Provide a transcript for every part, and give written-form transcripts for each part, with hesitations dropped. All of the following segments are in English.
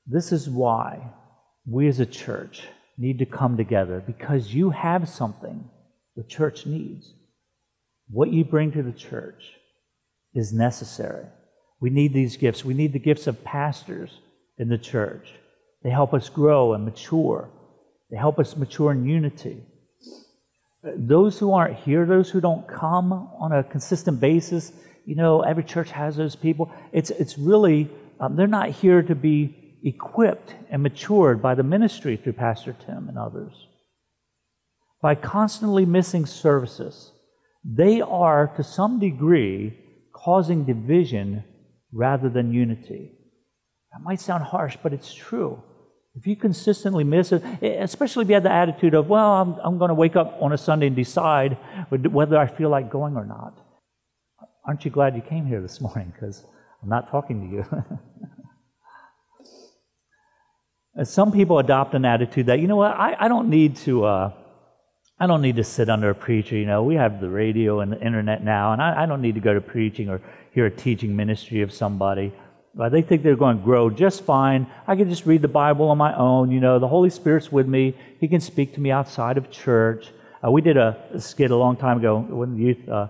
This is why we as a church need to come together, because you have something the church needs. What you bring to the church is necessary. We need these gifts. We need the gifts of pastors in the church. They help us grow and mature. They help us mature in unity. Those who aren't here, those who don't come on a consistent basis, every church has those people. It's really, they're not here to be equipped and matured by the ministry through Pastor Tim and others. By constantly missing services, they are, to some degree, causing division rather than unity. That might sound harsh, but it's true. If you consistently miss it, especially if you have the attitude of, well, I'm going to wake up on a Sunday and decide whether I feel like going or not. Aren't you glad you came here this morning? Because I'm not talking to you. Some people adopt an attitude that, I don't need to sit under a preacher. We have the radio and the internet now, and I don't need to go to preaching or hear a teaching ministry of somebody. They think they're going to grow just fine. I can just read the Bible on my own. The Holy Spirit's with me. He can speak to me outside of church. We did a skit a long time ago, one of the youth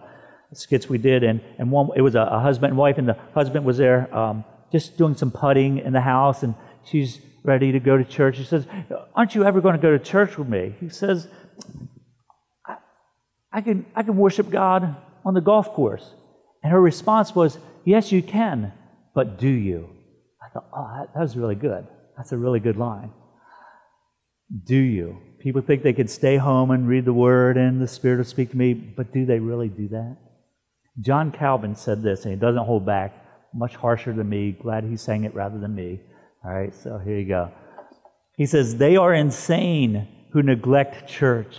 skits we did, and it was a husband and wife, and the husband was there just doing some putting in the house, and she's ready to go to church. She says, "Aren't you ever going to go to church with me?" He says, I can worship God on the golf course. And her response was, "Yes, you can, but do you?" I thought, that was really good. That's a really good line. Do you? People think they can stay home and read the Word and the Spirit will speak to me, but do they really do that? John Calvin said this, and he doesn't hold back, much harsher than me. Glad he sang it rather than me. All right, so here you go. He says, "They are insane who neglect church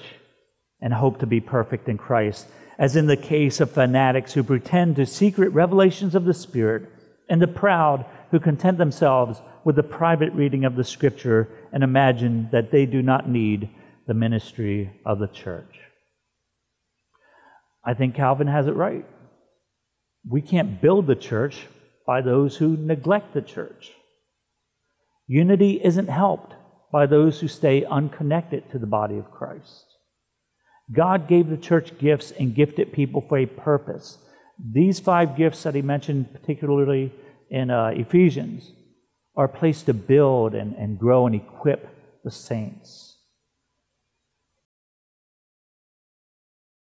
and hope to be perfect in Christ, as in the case of fanatics who pretend to secret revelations of the Spirit, and the proud who content themselves with the private reading of the Scripture and imagine that they do not need the ministry of the church." I think Calvin has it right. We can't build the church by those who neglect the church. Unity isn't helped by those who stay unconnected to the body of Christ. God gave the church gifts and gifted people for a purpose. These 5 gifts that he mentioned, particularly in Ephesians, are a place to build and grow and equip the saints.